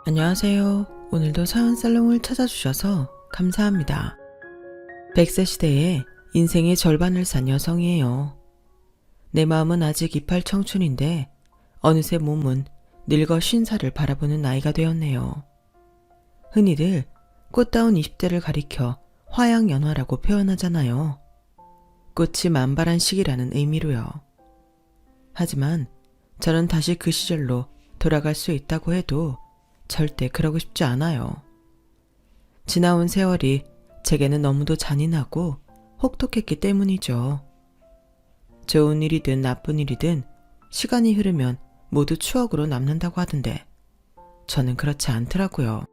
안녕하세요. 오늘도 사연살롱을 찾아주셔서 감사합니다. 100세 시대에 인생의 절반을 산 여성이에요. 내 마음은 아직 이팔 청춘인데 어느새 몸은 늙어 50살을 바라보는 나이가 되었네요. 흔히들 꽃다운 20대를 가리켜 화양연화라고 표현하잖아요. 꽃이 만발한 시기라는 의미로요. 하지만 저는 다시 그 시절로 돌아갈 수 있다고 해도 절대 그러고 싶지 않아요. 지나온 세월이 제게는 너무도 잔인하고 혹독했기 때문이죠. 좋은 일이든 나쁜 일이든 시간이 흐르면 모두 추억으로 남는다고 하던데 저는 그렇지 않더라고요.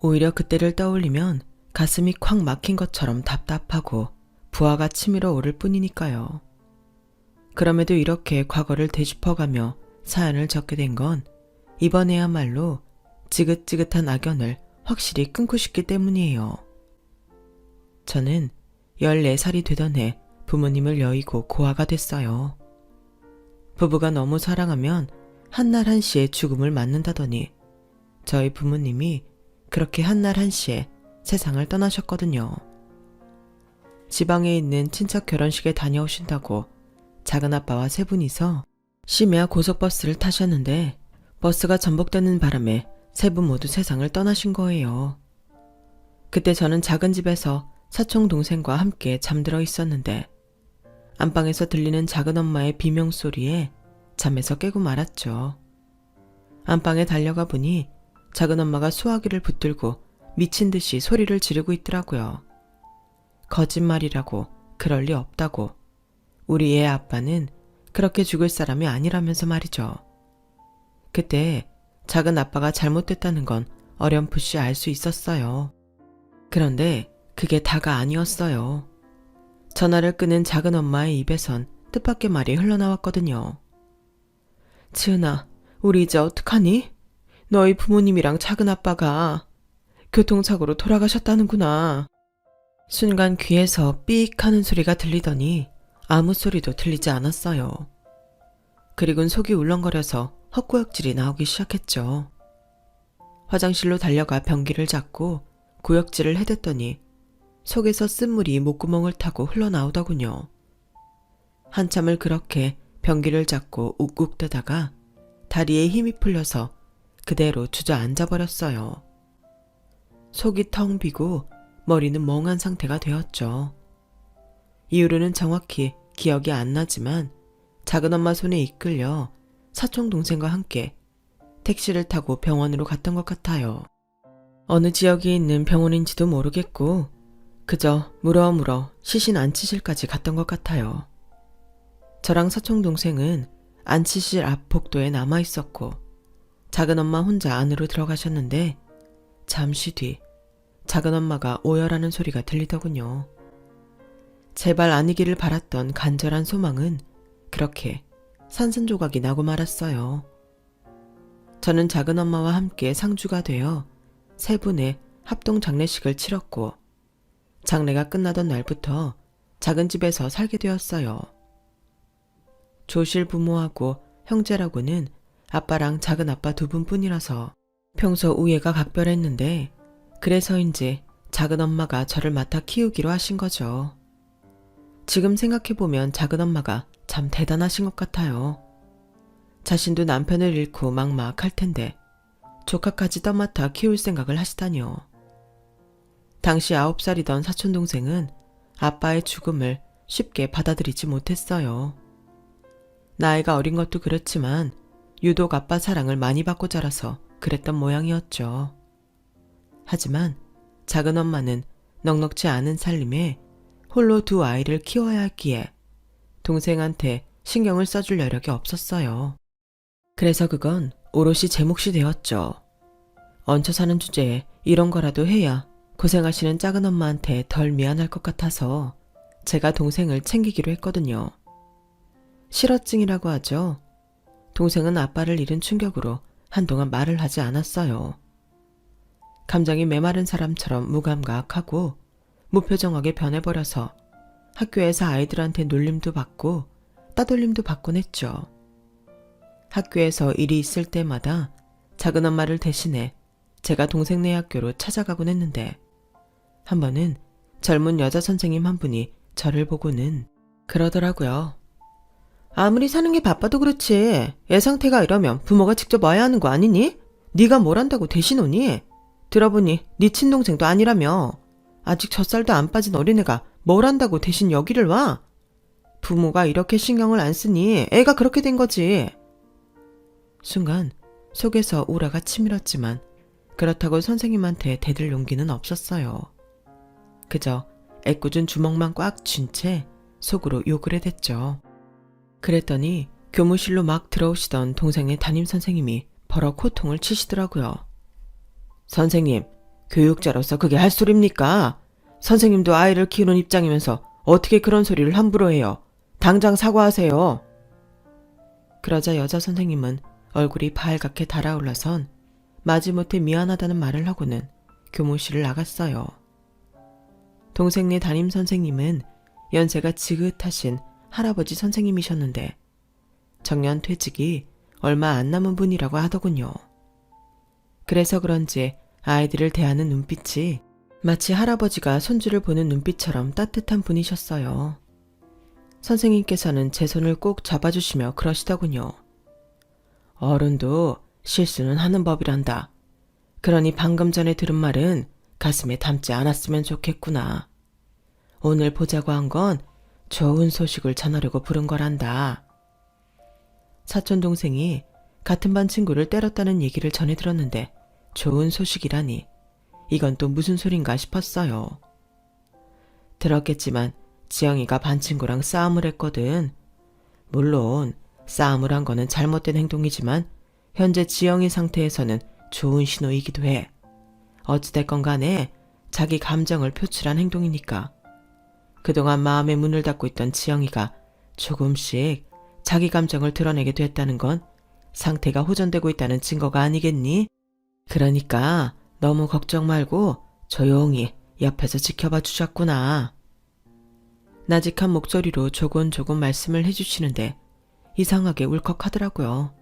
오히려 그때를 떠올리면 가슴이 콱 막힌 것처럼 답답하고 부하가 치밀어 오를 뿐이니까요. 그럼에도 이렇게 과거를 되짚어가며 사연을 적게 된 건 이번에야말로 지긋지긋한 악연을 확실히 끊고 싶기 때문이에요. 저는 14살이 되던 해 부모님을 여의고 고아가 됐어요. 부부가 너무 사랑하면 한날 한시에 죽음을 맞는다더니 저희 부모님이 그렇게 한날 한시에 세상을 떠나셨거든요. 지방에 있는 친척 결혼식에 다녀오신다고 작은아빠와 세 분이서 심야 고속버스를 타셨는데 버스가 전복되는 바람에 세 분 모두 세상을 떠나신 거예요. 그때 저는 작은 집에서 사촌 동생과 함께 잠들어 있었는데 안방에서 들리는 작은엄마의 비명소리에 잠에서 깨고 말았죠. 안방에 달려가 보니 작은엄마가 수화기를 붙들고 미친 듯이 소리를 지르고 있더라고요. 거짓말이라고, 그럴 리 없다고. 우리 애 아빠는 그렇게 죽을 사람이 아니라면서 말이죠. 그때 작은 아빠가 잘못됐다는 건 어렴풋이 알 수 있었어요. 그런데 그게 다가 아니었어요. 전화를 끄는 작은 엄마의 입에선 뜻밖의 말이 흘러나왔거든요. 지은아, 우리 이제 어떡하니? 너희 부모님이랑 작은 아빠가 교통사고로 돌아가셨다는구나. 순간 귀에서 삑 하는 소리가 들리더니 아무 소리도 들리지 않았어요. 그리곤 속이 울렁거려서 헛구역질이 나오기 시작했죠. 화장실로 달려가 변기를 잡고 구역질을 해댔더니 속에서 쓴물이 목구멍을 타고 흘러나오더군요. 한참을 그렇게 변기를 잡고 욱욱대다가 다리에 힘이 풀려서 그대로 주저앉아 버렸어요. 속이 텅 비고 머리는 멍한 상태가 되었죠. 이후로는 정확히 기억이 안 나지만 작은엄마 손에 이끌려 사촌 동생과 함께 택시를 타고 병원으로 갔던 것 같아요. 어느 지역에 있는 병원인지도 모르겠고 그저 물어물어 시신 안치실까지 갔던 것 같아요. 저랑 사촌 동생은 안치실 앞 복도에 남아 있었고 작은엄마 혼자 안으로 들어가셨는데 잠시 뒤 작은엄마가 오열하는 소리가 들리더군요. 제발 아니기를 바랐던 간절한 소망은 그렇게 산산조각이 나고 말았어요. 저는 작은엄마와 함께 상주가 되어 세 분의 합동 장례식을 치렀고 장례가 끝나던 날부터 작은 집에서 살게 되었어요. 조실 부모하고 형제라고는 아빠랑 작은아빠 두 분뿐이라서 평소 우애가 각별했는데 그래서인지 작은엄마가 저를 맡아 키우기로 하신 거죠. 지금 생각해보면 작은엄마가 참 대단하신 것 같아요. 자신도 남편을 잃고 막막할 텐데 조카까지 떠맡아 키울 생각을 하시다니요. 당시 9살이던 사촌동생은 아빠의 죽음을 쉽게 받아들이지 못했어요. 나이가 어린 것도 그렇지만 유독 아빠 사랑을 많이 받고 자라서 그랬던 모양이었죠. 하지만 작은엄마는 넉넉지 않은 살림에 홀로 두 아이를 키워야 했기에 동생한테 신경을 써줄 여력이 없었어요. 그래서 그건 오롯이 제 몫이 되었죠. 얹혀 사는 주제에 이런 거라도 해야 고생하시는 작은 엄마한테 덜 미안할 것 같아서 제가 동생을 챙기기로 했거든요. 실어증이라고 하죠. 동생은 아빠를 잃은 충격으로 한동안 말을 하지 않았어요. 감정이 메마른 사람처럼 무감각하고 무표정하게 변해버려서 학교에서 아이들한테 놀림도 받고 따돌림도 받곤 했죠. 학교에서 일이 있을 때마다 작은엄마를 대신해 제가 동생네 학교로 찾아가곤 했는데 한 번은 젊은 여자 선생님 한 분이 저를 보고는 그러더라고요. 아무리 사는 게 바빠도 그렇지 애 상태가 이러면 부모가 직접 와야 하는 거 아니니? 네가 뭘 한다고 대신 오니? 들어보니 네 친동생도 아니라며. 아직 젖살도 안 빠진 어린애가 뭘 한다고 대신 여기를 와? 부모가 이렇게 신경을 안 쓰니 애가 그렇게 된 거지. 순간 속에서 우라가 치밀었지만 그렇다고 선생님한테 대들 용기는 없었어요. 그저 애꿎은 주먹만 꽉 쥔 채 속으로 욕을 해댔죠. 그랬더니 교무실로 막 들어오시던 동생의 담임선생님이 버럭 호통을 치시더라고요. 선생님, 교육자로서 그게 할 소리입니까? 선생님도 아이를 키우는 입장이면서 어떻게 그런 소리를 함부로 해요? 당장 사과하세요. 그러자 여자 선생님은 얼굴이 발갛게 달아올라선 마지못해 미안하다는 말을 하고는 교무실을 나갔어요. 동생네 담임선생님은 연세가 지긋하신 할아버지 선생님이셨는데 정년 퇴직이 얼마 안 남은 분이라고 하더군요. 그래서 그런지 아이들을 대하는 눈빛이 마치 할아버지가 손주를 보는 눈빛처럼 따뜻한 분이셨어요. 선생님께서는 제 손을 꼭 잡아주시며 그러시더군요. 어른도 실수는 하는 법이란다. 그러니 방금 전에 들은 말은 가슴에 담지 않았으면 좋겠구나. 오늘 보자고 한 건 좋은 소식을 전하려고 부른 거란다. 사촌동생이 같은 반 친구를 때렸다는 얘기를 전해 들었는데 좋은 소식이라니 이건 또 무슨 소린가 싶었어요. 들었겠지만 지영이가 반 친구랑 싸움을 했거든. 물론 싸움을 한 거는 잘못된 행동이지만 현재 지영이 상태에서는 좋은 신호이기도 해. 어찌됐건 간에 자기 감정을 표출한 행동이니까. 그동안 마음의 문을 닫고 있던 지영이가 조금씩 자기 감정을 드러내게 됐다는 건 상태가 호전되고 있다는 증거가 아니겠니? 그러니까 너무 걱정 말고 조용히 옆에서 지켜봐 주셨구나. 나직한 목소리로 조곤조곤 말씀을 해주시는데 이상하게 울컥하더라고요.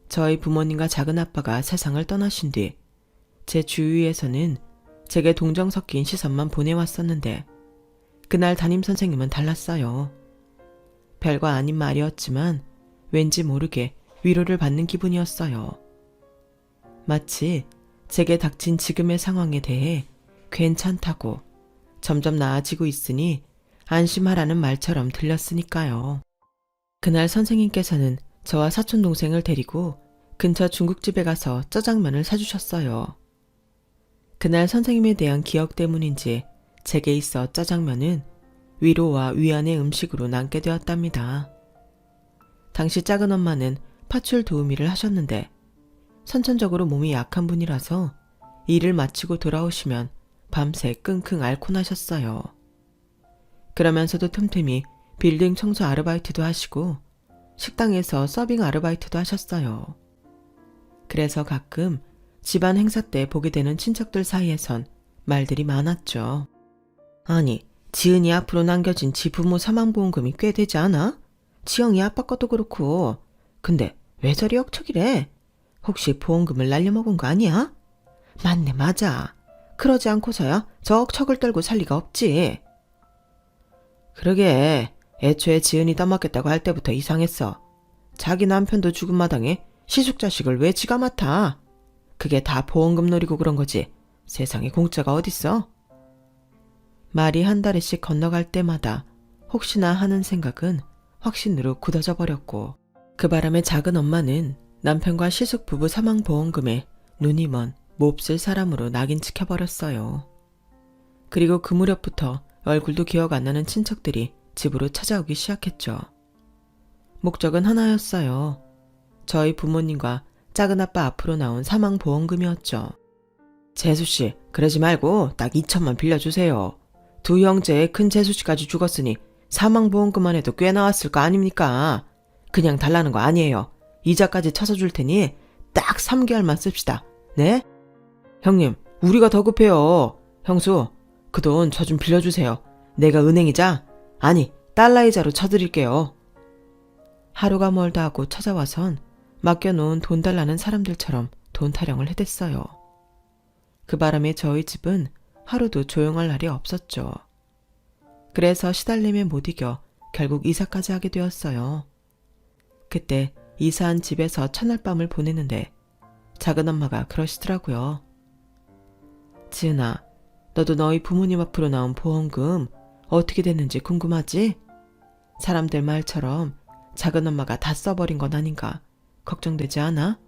저희 부모님과 작은아빠가 세상을 떠나신 뒤 제 주위에서는 제게 동정 섞인 시선만 보내왔었는데 그날 담임선생님은 달랐어요. 별거 아닌 말이었지만 왠지 모르게 위로를 받는 기분이었어요. 마치 제게 닥친 지금의 상황에 대해 괜찮다고 점점 나아지고 있으니 안심하라는 말처럼 들렸으니까요. 그날 선생님께서는 저와 사촌동생을 데리고 근처 중국집에 가서 짜장면을 사주셨어요. 그날 선생님에 대한 기억 때문인지 제게 있어 짜장면은 위로와 위안의 음식으로 남게 되었답니다. 당시 작은 엄마는 파출 도우미를 하셨는데 선천적으로 몸이 약한 분이라서 일을 마치고 돌아오시면 밤새 끙끙 앓고 나셨어요. 그러면서도 틈틈이 빌딩 청소 아르바이트도 하시고 식당에서 서빙 아르바이트도 하셨어요. 그래서 가끔 집안 행사 때 보게 되는 친척들 사이에선 말들이 많았죠. 아니, 지은이 앞으로 남겨진 지 부모 사망보험금이 꽤 되지 않아? 지영이 아빠 것도 그렇고. 근데 왜 저리 억척이래? 혹시 보험금을 날려먹은 거 아니야? 맞네, 맞아. 그러지 않고서야 저 억척을 떨고 살 리가 없지. 그러게, 애초에 지은이 떠맡겠다고 할 때부터 이상했어. 자기 남편도 죽은 마당에 시숙자식을 왜 지가 맡아? 그게 다 보험금 노리고 그런 거지. 세상에 공짜가 어딨어? 말이 한 다리씩 건너갈 때마다 혹시나 하는 생각은 확신으로 굳어져 버렸고 그 바람에 작은 엄마는 남편과 시숙 부부 사망보험금에 눈이 먼 몹쓸 사람으로 낙인 찍혀버렸어요. 그리고 그 무렵부터 얼굴도 기억 안 나는 친척들이 집으로 찾아오기 시작했죠. 목적은 하나였어요. 저희 부모님과 작은아빠 앞으로 나온 사망보험금이었죠. 재수씨, 그러지 말고 딱 2천만 빌려주세요. 두 형제의 큰 재수씨까지 죽었으니 사망보험금만 해도 꽤 나왔을 거 아닙니까? 그냥 달라는 거 아니에요. 이자까지 쳐서 줄 테니 딱 3개월만 씁시다. 네? 형님, 우리가 더 급해요. 형수, 그 돈 저 좀 빌려주세요. 내가 은행이자? 아니, 달러이자로 쳐드릴게요. 하루가 멀다 하고 찾아와선 맡겨놓은 돈 달라는 사람들처럼 돈 타령을 해댔어요. 그 바람에 저희 집은 하루도 조용할 날이 없었죠. 그래서 시달림에 못 이겨 결국 이사까지 하게 되었어요. 그때 이사한 집에서 첫날 밤을 보내는데 작은엄마가 그러시더라고요. 지은아, 너도 너희 부모님 앞으로 나온 보험금 어떻게 됐는지 궁금하지? 사람들 말처럼 작은엄마가 다 써버린 건 아닌가 걱정되지 않아?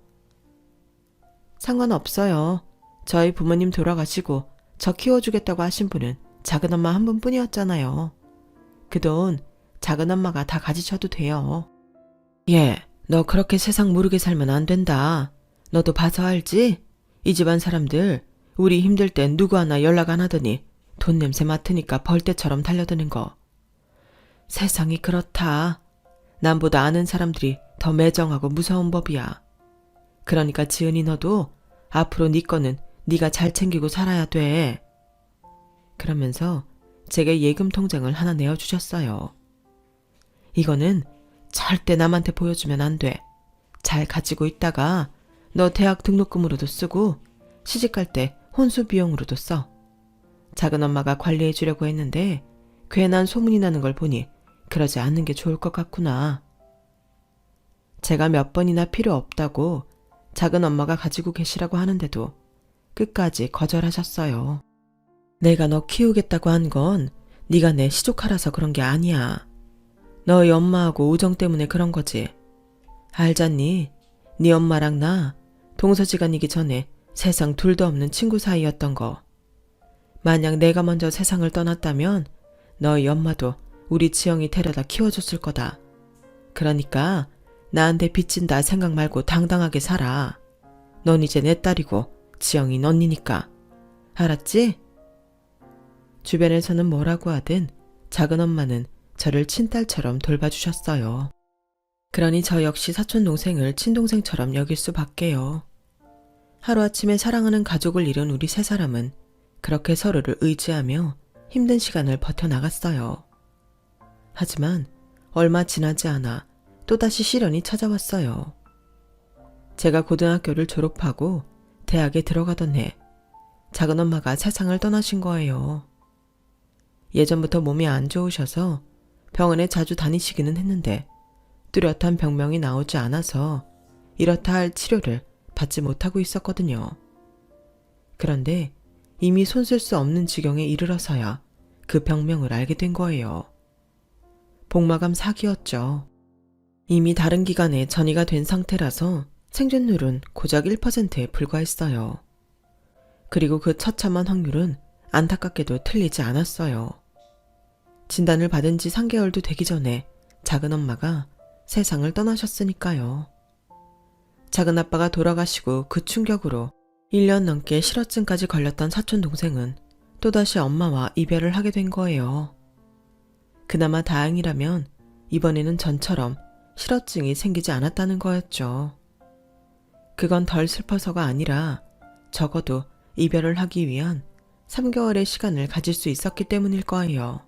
상관없어요. 저희 부모님 돌아가시고 저 키워주겠다고 하신 분은 작은엄마 한 분뿐이었잖아요. 그 돈 작은엄마가 다 가지셔도 돼요. 예, 너 그렇게 세상 모르게 살면 안 된다. 너도 봐서 알지? 이 집안 사람들 우리 힘들 땐 누구 하나 연락 안 하더니 돈 냄새 맡으니까 벌떼처럼 달려드는 거. 세상이 그렇다. 남보다 아는 사람들이 더 매정하고 무서운 법이야. 그러니까 지은이 너도 앞으로 네 거는 네가 잘 챙기고 살아야 돼. 그러면서 제게 예금 통장을 하나 내어주셨어요. 이거는 절대 남한테 보여주면 안 돼. 잘 가지고 있다가 너 대학 등록금으로도 쓰고 시집갈 때 혼수 비용으로도 써. 작은엄마가 관리해 주려고 했는데 괜한 소문이 나는 걸 보니 그러지 않는 게 좋을 것 같구나. 제가 몇 번이나 필요 없다고 작은엄마가 가지고 계시라고 하는데도 끝까지 거절하셨어요. 내가 너 키우겠다고 한 건 네가 내 시족하라서 그런 게 아니야. 너희 엄마하고 우정 때문에 그런 거지. 알잖니? 네 엄마랑 나 동서지간이기 전에 세상 둘도 없는 친구 사이였던 거. 만약 내가 먼저 세상을 떠났다면 너희 엄마도 우리 지영이 데려다 키워줬을 거다. 그러니까 나한테 빚진다 생각 말고 당당하게 살아. 넌 이제 내 딸이고 지영이 언니니까. 알았지? 주변에서는 뭐라고 하든 작은엄마는 저를 친딸처럼 돌봐주셨어요. 그러니 저 역시 사촌동생을 친동생처럼 여길 수밖에요. 하루아침에 사랑하는 가족을 잃은 우리 세 사람은 그렇게 서로를 의지하며 힘든 시간을 버텨나갔어요. 하지만 얼마 지나지 않아 또다시 시련이 찾아왔어요. 제가 고등학교를 졸업하고 대학에 들어가던 해 작은엄마가 세상을 떠나신 거예요. 예전부터 몸이 안 좋으셔서 병원에 자주 다니시기는 했는데 뚜렷한 병명이 나오지 않아서 이렇다 할 치료를 받지 못하고 있었거든요. 그런데 이미 손쓸 수 없는 지경에 이르러서야 그 병명을 알게 된 거예요. 복마감 사기였죠. 이미 다른 기관에 전이가 된 상태라서 생존율은 고작 1%에 불과했어요. 그리고 그 처참한 확률은 안타깝게도 틀리지 않았어요. 진단을 받은 지 3개월도 되기 전에 작은엄마가 세상을 떠나셨으니까요. 작은아빠가 돌아가시고 그 충격으로 1년 넘게 실어증까지 걸렸던 사촌동생은 또다시 엄마와 이별을 하게 된 거예요. 그나마 다행이라면 이번에는 전처럼 실어증이 생기지 않았다는 거였죠. 그건 덜 슬퍼서가 아니라 적어도 이별을 하기 위한 3개월의 시간을 가질 수 있었기 때문일 거예요.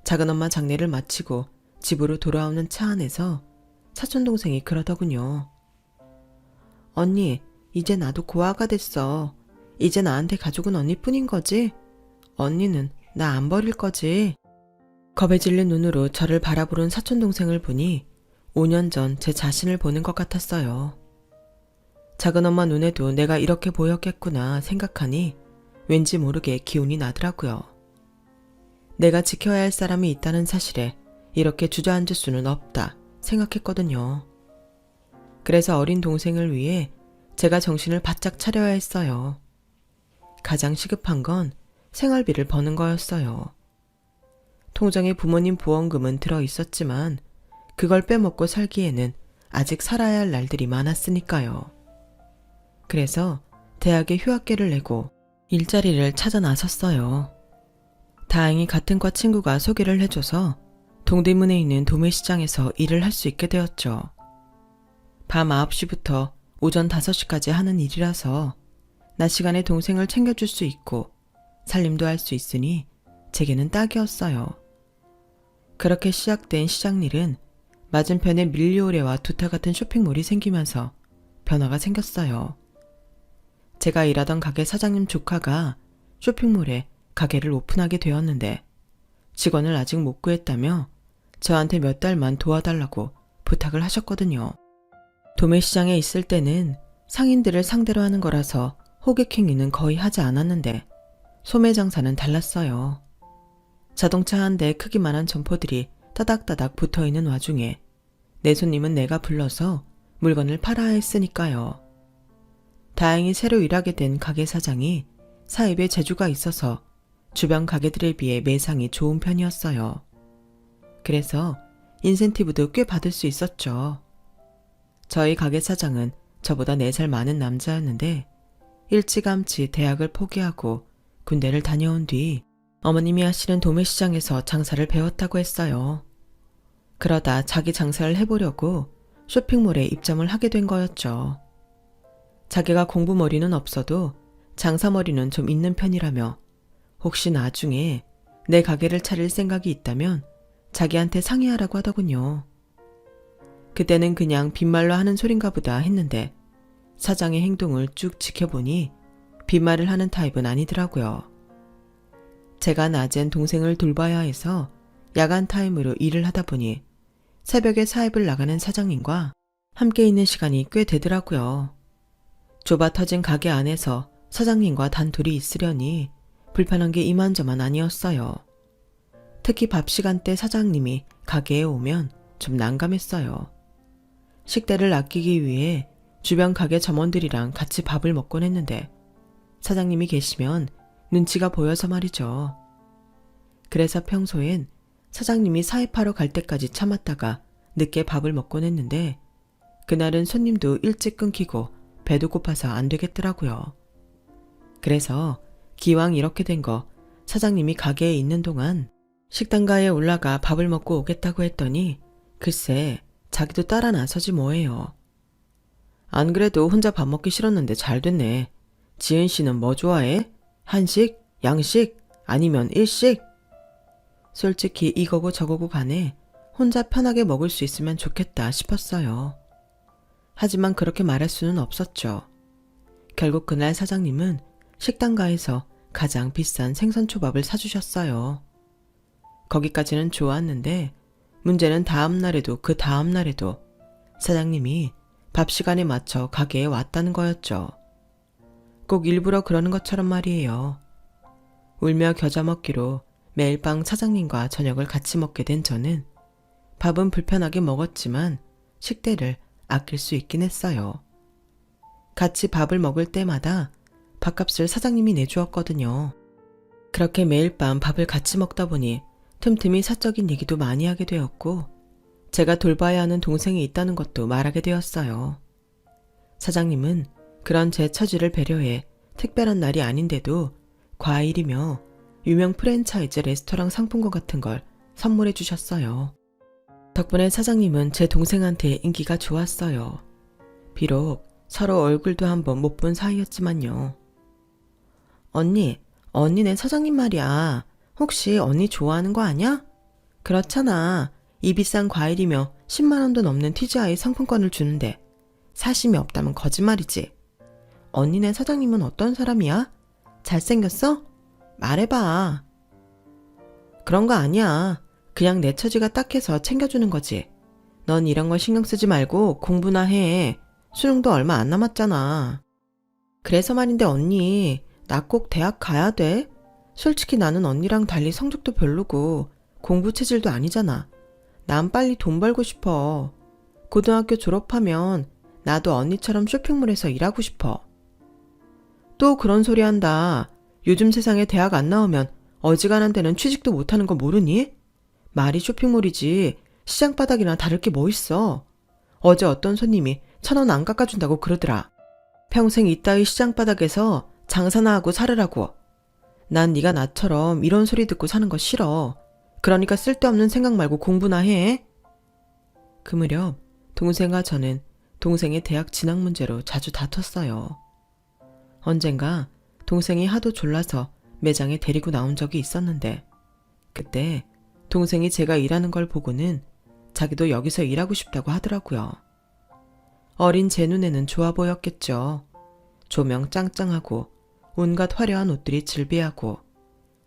작은엄마 장례를 마치고 집으로 돌아오는 차 안에서 사촌동생이 그러더군요. 언니, 이제 나도 고아가 됐어. 이제 나한테 가족은 언니뿐인 거지? 언니는 나 안 버릴 거지? 겁에 질린 눈으로 저를 바라보는 사촌동생을 보니 5년 전 제 자신을 보는 것 같았어요. 작은엄마 눈에도 내가 이렇게 보였겠구나 생각하니 왠지 모르게 기운이 나더라고요. 내가 지켜야 할 사람이 있다는 사실에 이렇게 주저앉을 수는 없다 생각했거든요. 그래서 어린 동생을 위해 제가 정신을 바짝 차려야 했어요. 가장 시급한 건 생활비를 버는 거였어요. 통장에 부모님 보험금은 들어 있었지만 그걸 빼먹고 살기에는 아직 살아야 할 날들이 많았으니까요. 그래서 대학에 휴학계를 내고 일자리를 찾아 나섰어요. 다행히 같은 과 친구가 소개를 해줘서 동대문에 있는 도매시장에서 일을 할 수 있게 되었죠. 밤 9시부터 오전 5시까지 하는 일이라서 낮 시간에 동생을 챙겨줄 수 있고 살림도 할 수 있으니 제게는 딱이었어요. 그렇게 시작된 시장일은 맞은편에 밀리오레와 두타 같은 쇼핑몰이 생기면서 변화가 생겼어요. 제가 일하던 가게 사장님 조카가 쇼핑몰에 가게를 오픈하게 되었는데 직원을 아직 못 구했다며 저한테 몇 달만 도와달라고 부탁을 하셨거든요. 도매시장에 있을 때는 상인들을 상대로 하는 거라서 호객 행위는 거의 하지 않았는데 소매 장사는 달랐어요. 자동차 한 대 크기만한 점포들이 따닥따닥 붙어있는 와중에 내 손님은 내가 불러서 물건을 팔아야 했으니까요. 다행히 새로 일하게 된 가게 사장이 사입에 재주가 있어서 주변 가게들에 비해 매상이 좋은 편이었어요. 그래서 인센티브도 꽤 받을 수 있었죠. 저희 가게 사장은 저보다 4살 많은 남자였는데 일찌감치 대학을 포기하고 군대를 다녀온 뒤 어머님이 하시는 도매시장에서 장사를 배웠다고 했어요. 그러다 자기 장사를 해보려고 쇼핑몰에 입점을 하게 된 거였죠. 자기가 공부머리는 없어도 장사머리는 좀 있는 편이라며 혹시 나중에 내 가게를 차릴 생각이 있다면 자기한테 상의하라고 하더군요. 그때는 그냥 빈말로 하는 소린가 보다 했는데 사장의 행동을 쭉 지켜보니 빈말을 하는 타입은 아니더라고요. 제가 낮엔 동생을 돌봐야 해서 야간 타임으로 일을 하다 보니 새벽에 사입을 나가는 사장님과 함께 있는 시간이 꽤 되더라고요. 좁아 터진 가게 안에서 사장님과 단둘이 있으려니 불편한 게 이만저만 아니었어요. 특히 밥 시간대 사장님이 가게에 오면 좀 난감했어요. 식대를 아끼기 위해 주변 가게 점원들이랑 같이 밥을 먹곤 했는데 사장님이 계시면 눈치가 보여서 말이죠. 그래서 평소엔 사장님이 사입하러 갈 때까지 참았다가 늦게 밥을 먹곤 했는데 그날은 손님도 일찍 끊기고 배도 고파서 안 되겠더라고요. 그래서 기왕 이렇게 된 거 사장님이 가게에 있는 동안 식당가에 올라가 밥을 먹고 오겠다고 했더니 글쎄 자기도 따라 나서지 뭐예요. 안 그래도 혼자 밥 먹기 싫었는데 잘 됐네. 지은 씨는 뭐 좋아해? 한식? 양식? 아니면 일식? 솔직히 이거고 저거고 간에 혼자 편하게 먹을 수 있으면 좋겠다 싶었어요. 하지만 그렇게 말할 수는 없었죠. 결국 그날 사장님은 식당가에서 가장 비싼 생선초밥을 사주셨어요. 거기까지는 좋았는데 문제는 다음날에도 그 다음날에도 사장님이 밥 시간에 맞춰 가게에 왔다는 거였죠. 꼭 일부러 그러는 것처럼 말이에요. 울며 겨자 먹기로 매일 밤 사장님과 저녁을 같이 먹게 된 저는 밥은 불편하게 먹었지만 식대를 아낄 수 있긴 했어요. 같이 밥을 먹을 때마다 밥값을 사장님이 내주었거든요. 그렇게 매일 밤 밥을 같이 먹다 보니 틈틈이 사적인 얘기도 많이 하게 되었고 제가 돌봐야 하는 동생이 있다는 것도 말하게 되었어요. 사장님은 그런 제 처지를 배려해 특별한 날이 아닌데도 과일이며 유명 프랜차이즈 레스토랑 상품권 같은 걸 선물해 주셨어요. 덕분에 사장님은 제 동생한테 인기가 좋았어요. 비록 서로 얼굴도 한번 못 본 사이였지만요. 언니네 사장님 말이야. 혹시 언니 좋아하는 거 아냐? 그렇잖아. 이 비싼 과일이며 10만 원도 넘는 TGI 상품권을 주는데 사심이 없다면 거짓말이지. 언니네 사장님은 어떤 사람이야? 잘생겼어? 말해봐. 그런 거 아니야. 그냥 내 처지가 딱해서 챙겨주는 거지. 넌 이런 거 신경 쓰지 말고 공부나 해. 수능도 얼마 안 남았잖아. 그래서 말인데 언니, 나 꼭 대학 가야 돼? 솔직히 나는 언니랑 달리 성적도 별로고 공부 체질도 아니잖아. 난 빨리 돈 벌고 싶어. 고등학교 졸업하면 나도 언니처럼 쇼핑몰에서 일하고 싶어. 또 그런 소리 한다. 요즘 세상에 대학 안 나오면 어지간한 데는 취직도 못하는 거 모르니? 말이 쇼핑몰이지 시장 바닥이나 다를 게 뭐 있어. 어제 어떤 손님이 1,000원 안 깎아준다고 그러더라. 평생 이따위 시장 바닥에서 장사나 하고 살으라고. 난 네가 나처럼 이런 소리 듣고 사는 거 싫어. 그러니까 쓸데없는 생각 말고 공부나 해. 그 무렵 동생과 저는 동생의 대학 진학 문제로 자주 다퉜어요. 언젠가 동생이 하도 졸라서 매장에 데리고 나온 적이 있었는데 그때 동생이 제가 일하는 걸 보고는 자기도 여기서 일하고 싶다고 하더라고요. 어린 제 눈에는 좋아 보였겠죠. 조명 짱짱하고 온갖 화려한 옷들이 즐비하고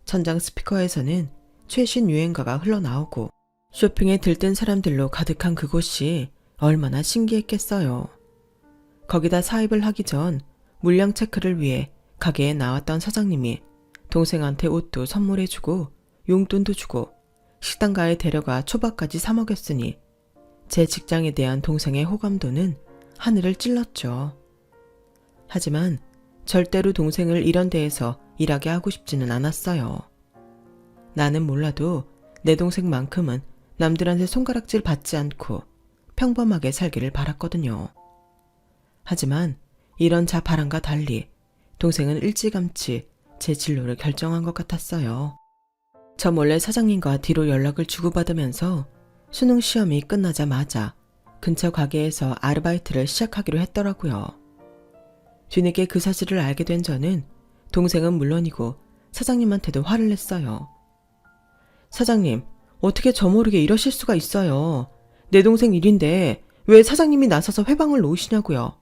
천장 스피커에서는 최신 유행가가 흘러나오고 쇼핑에 들뜬 사람들로 가득한 그곳이 얼마나 신기했겠어요. 거기다 사입을 하기 전 물량 체크를 위해 가게에 나왔던 사장님이 동생한테 옷도 선물해주고 용돈도 주고 식당가에 데려가 초밥까지 사 먹였으니 제 직장에 대한 동생의 호감도는 하늘을 찔렀죠. 하지만 절대로 동생을 이런 데에서 일하게 하고 싶지는 않았어요. 나는 몰라도 내 동생만큼은 남들한테 손가락질 받지 않고 평범하게 살기를 바랐거든요. 하지만 이런 바람과 달리 동생은 일찌감치 제 진로를 결정한 것 같았어요. 저 몰래 사장님과 뒤로 연락을 주고받으면서 수능 시험이 끝나자마자 근처 가게에서 아르바이트를 시작하기로 했더라고요. 뒤늦게 그 사실을 알게 된 저는 동생은 물론이고 사장님한테도 화를 냈어요. 사장님, 어떻게 저 모르게 이러실 수가 있어요. 내 동생 일인데 왜 사장님이 나서서 회방을 놓으시냐고요.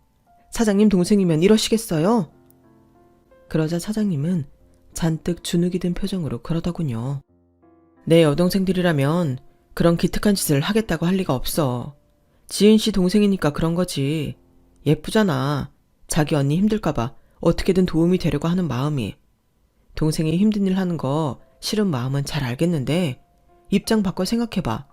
사장님 동생이면 이러시겠어요? 그러자 사장님은 잔뜩 주눅이 든 표정으로 그러더군요. 내 여동생들이라면 그런 기특한 짓을 하겠다고 할 리가 없어. 지은 씨 동생이니까 그런 거지. 예쁘잖아. 자기 언니 힘들까봐 어떻게든 도움이 되려고 하는 마음이. 동생이 힘든 일 하는 거 싫은 마음은 잘 알겠는데 입장 바꿔 생각해봐.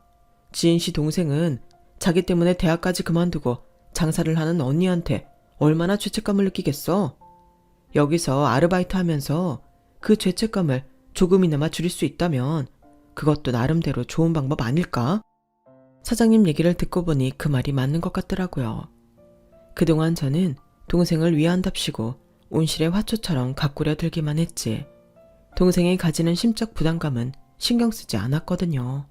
지은 씨 동생은 자기 때문에 대학까지 그만두고 장사를 하는 언니한테 얼마나 죄책감을 느끼겠어? 여기서 아르바이트 하면서 그 죄책감을 조금이나마 줄일 수 있다면 그것도 나름대로 좋은 방법 아닐까? 사장님 얘기를 듣고 보니 그 말이 맞는 것 같더라고요. 그동안 저는 동생을 위한답시고 온실의 화초처럼 가꾸려 들기만 했지 동생이 가지는 심적 부담감은 신경 쓰지 않았거든요.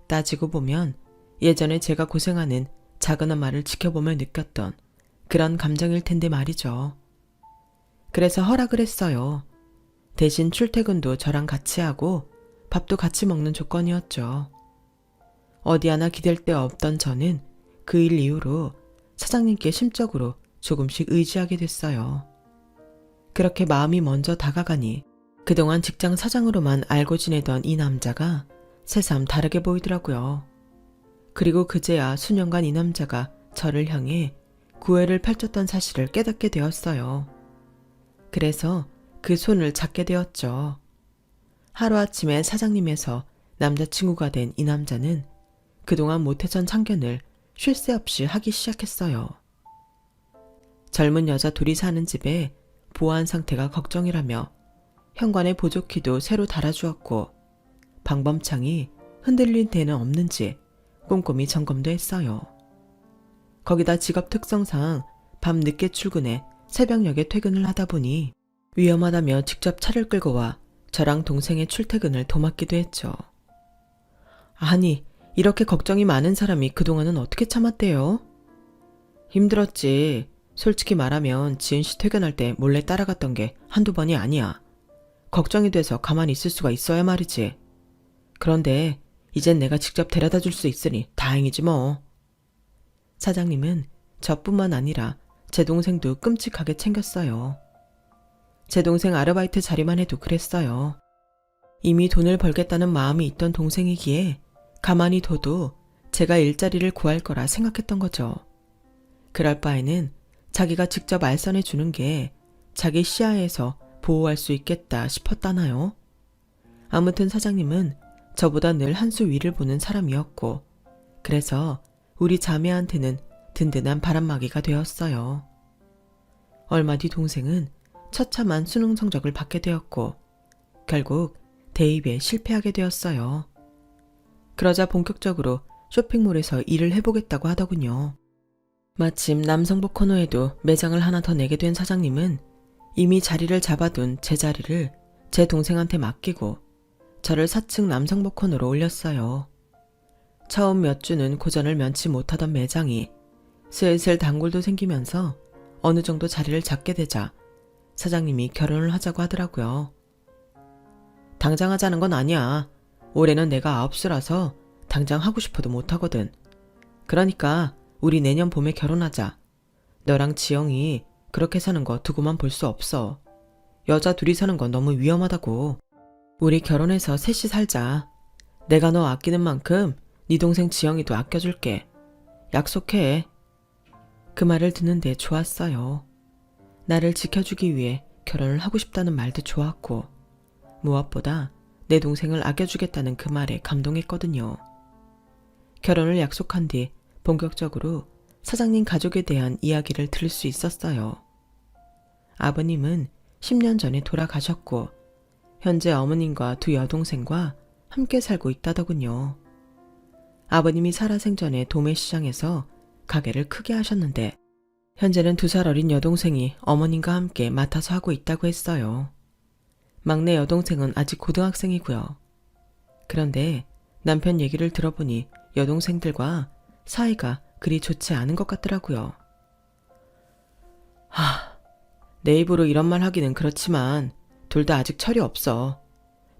따지고 보면 예전에 제가 고생하는 작은 엄마를 지켜보며 느꼈던 그런 감정일 텐데 말이죠. 그래서 허락을 했어요. 대신 출퇴근도 저랑 같이 하고 밥도 같이 먹는 조건이었죠. 어디 하나 기댈 데 없던 저는 그 일 이후로 사장님께 심적으로 조금씩 의지하게 됐어요. 그렇게 마음이 먼저 다가가니 그동안 직장 사장으로만 알고 지내던 이 남자가 새삼 다르게 보이더라고요. 그리고 그제야 수년간 이 남자가 저를 향해 구애를 펼쳤던 사실을 깨닫게 되었어요. 그래서 그 손을 잡게 되었죠. 하루아침에 사장님에서 남자친구가 된 이 남자는 그동안 못해선 참견을 쉴 새 없이 하기 시작했어요. 젊은 여자 둘이 사는 집에 보안 상태가 걱정이라며 현관에 보조키도 새로 달아주었고 방범창이 흔들릴 데는 없는지 꼼꼼히 점검도 했어요. 거기다 직업 특성상 밤 늦게 출근해 새벽녘에 퇴근을 하다 보니 위험하다며 직접 차를 끌고 와 저랑 동생의 출퇴근을 도맡기도 했죠. 아니, 이렇게 걱정이 많은 사람이 그동안은 어떻게 참았대요? 힘들었지. 솔직히 말하면 지은 씨 퇴근할 때 몰래 따라갔던 게 한두 번이 아니야. 걱정이 돼서 가만히 있을 수가 있어야 말이지. 그런데 이젠 내가 직접 데려다 줄 수 있으니 다행이지 뭐. 사장님은 저뿐만 아니라 제 동생도 끔찍하게 챙겼어요. 제 동생 아르바이트 자리만 해도 그랬어요. 이미 돈을 벌겠다는 마음이 있던 동생이기에 가만히 둬도 제가 일자리를 구할 거라 생각했던 거죠. 그럴 바에는 자기가 직접 알선해 주는 게 자기 시야에서 보호할 수 있겠다 싶었다나요? 아무튼 사장님은 저보다 늘 한 수 위를 보는 사람이었고 그래서 우리 자매한테는 든든한 바람막이가 되었어요. 얼마 뒤 동생은 처참한 수능 성적을 받게 되었고 결국 대입에 실패하게 되었어요. 그러자 본격적으로 쇼핑몰에서 일을 해보겠다고 하더군요. 마침 남성복 코너에도 매장을 하나 더 내게 된 사장님은 이미 자리를 잡아둔 제 자리를 제 동생한테 맡기고 저를 4층 남성복 코너로 올렸어요. 처음 몇 주는 고전을 면치 못하던 매장이 슬슬 단골도 생기면서 어느 정도 자리를 잡게 되자 사장님이 결혼을 하자고 하더라고요. 당장 하자는 건 아니야. 올해는 내가 9수라서 당장 하고 싶어도 못하거든. 그러니까 우리 내년 봄에 결혼하자. 너랑 지영이 그렇게 사는 거 두고만 볼 수 없어. 여자 둘이 사는 건 너무 위험하다고. 우리 결혼해서 셋이 살자. 내가 너 아끼는 만큼 네 동생 지영이도 아껴줄게. 약속해. 그 말을 듣는데 좋았어요. 나를 지켜주기 위해 결혼을 하고 싶다는 말도 좋았고, 무엇보다 내 동생을 아껴주겠다는 그 말에 감동했거든요. 결혼을 약속한 뒤 본격적으로 사장님 가족에 대한 이야기를 들을 수 있었어요. 아버님은 10년 전에 돌아가셨고, 현재 어머님과 두 여동생과 함께 살고 있다더군요. 아버님이 살아생전에 도매시장에서 가게를 크게 하셨는데, 현재는 2살 어린 여동생이 어머님과 함께 맡아서 하고 있다고 했어요. 막내 여동생은 아직 고등학생이고요. 그런데 남편 얘기를 들어보니 여동생들과 사이가 그리 좋지 않은 것 같더라고요. 내 입으로 이런 말 하기는 그렇지만 둘 다 아직 철이 없어.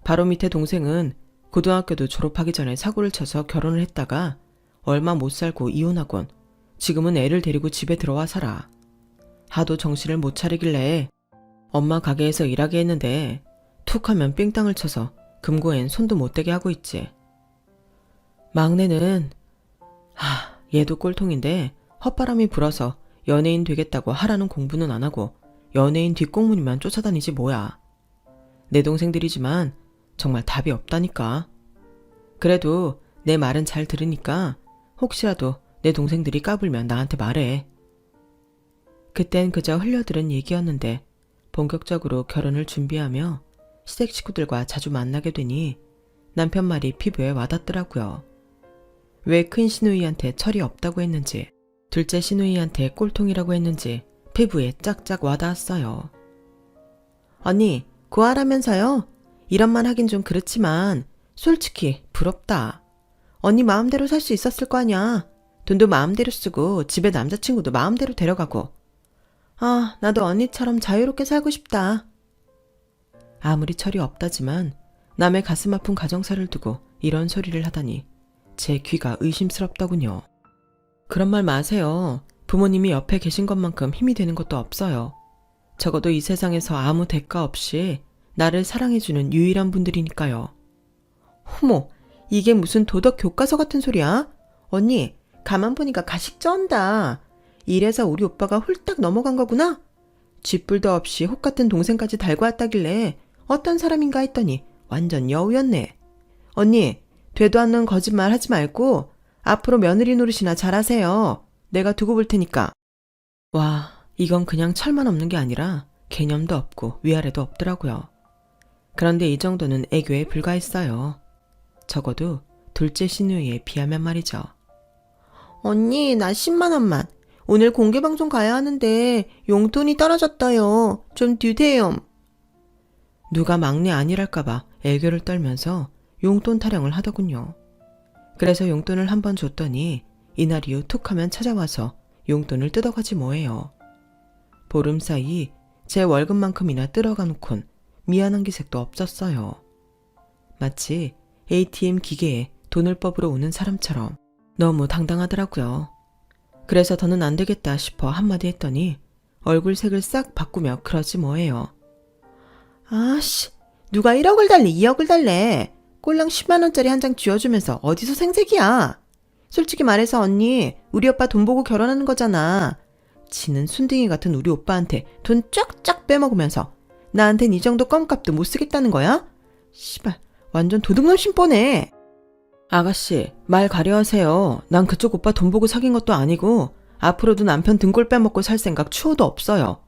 바로 밑에 동생은 고등학교도 졸업하기 전에 사고를 쳐서 결혼을 했다가 얼마 못 살고 이혼하곤 지금은 애를 데리고 집에 들어와 살아. 하도 정신을 못 차리길래 엄마 가게에서 일하게 했는데 툭 하면 삥땅을 쳐서 금고엔 손도 못 대게 하고 있지. 막내는 얘도 꼴통인데 헛바람이 불어서 연예인 되겠다고 하라는 공부는 안 하고 연예인 뒷공문이만 쫓아다니지 뭐야. 내 동생들이지만 정말 답이 없다니까. 그래도 내 말은 잘 들으니까 혹시라도 내 동생들이 까불면 나한테 말해. 그땐 그저 흘려들은 얘기였는데 본격적으로 결혼을 준비하며 시댁 식구들과 자주 만나게 되니 남편 말이 피부에 와닿더라고요. 왜 큰 시누이한테 철이 없다고 했는지, 둘째 시누이한테 꼴통이라고 했는지 피부에 짝짝 와닿았어요. 언니, 구하라면서요? 이런 말 하긴 좀 그렇지만 솔직히 부럽다. 언니 마음대로 살 수 있었을 거 아냐. 돈도 마음대로 쓰고 집에 남자친구도 마음대로 데려가고. 나도 언니처럼 자유롭게 살고 싶다. 아무리 철이 없다지만 남의 가슴 아픈 가정사를 두고 이런 소리를 하다니 제 귀가 의심스럽더군요. 그런 말 마세요. 부모님이 옆에 계신 것만큼 힘이 되는 것도 없어요. 적어도 이 세상에서 아무 대가 없이 나를 사랑해주는 유일한 분들이니까요. 어머, 이게 무슨 도덕 교과서 같은 소리야? 언니, 가만 보니까 가식 쩐다. 이래서 우리 오빠가 홀딱 넘어간 거구나? 쥐뿔도 없이 혹 같은 동생까지 달고 왔다길래 어떤 사람인가 했더니 완전 여우였네. 언니, 되도 않는 거짓말 하지 말고 앞으로 며느리 노릇이나 잘하세요. 내가 두고 볼 테니까. 와, 이건 그냥 철만 없는 게 아니라 개념도 없고 위아래도 없더라고요. 그런데 이 정도는 애교에 불과했어요. 적어도 둘째 시누이에 비하면 말이죠. 언니, 나 10만 원만. 오늘 공개방송 가야 하는데 용돈이 떨어졌다요. 좀 주세요. 누가 막내 아니랄까봐 애교를 떨면서 용돈 타령을 하더군요. 그래서 용돈을 한 번 줬더니 이날 이후 툭 하면 찾아와서 용돈을 뜯어가지 뭐예요. 보름 사이 제 월급만큼이나 뜯어가 놓곤 미안한 기색도 없었어요. 마치 ATM 기계에 돈을 뽑으러 오는 사람처럼 너무 당당하더라고요. 그래서 더는 안 되겠다 싶어 한마디 했더니 얼굴색을 싹 바꾸며 그러지 뭐예요. 아씨, 누가 1억을 달래 2억을 달래. 꼴랑 10만 원짜리 한 장 쥐어주면서 어디서 생색이야. 솔직히 말해서 언니, 우리 오빠 돈 보고 결혼하는 거잖아. 지는 순둥이 같은 우리 오빠한테 돈 쫙쫙 빼먹으면서 나한텐 이 정도 껌값도 못 쓰겠다는 거야? 씨발, 완전 도둑놈 심보네. 아가씨, 말 가려하세요. 난 그쪽 오빠 돈 보고 사귄 것도 아니고 앞으로도 남편 등골 빼먹고 살 생각 추호도 없어요.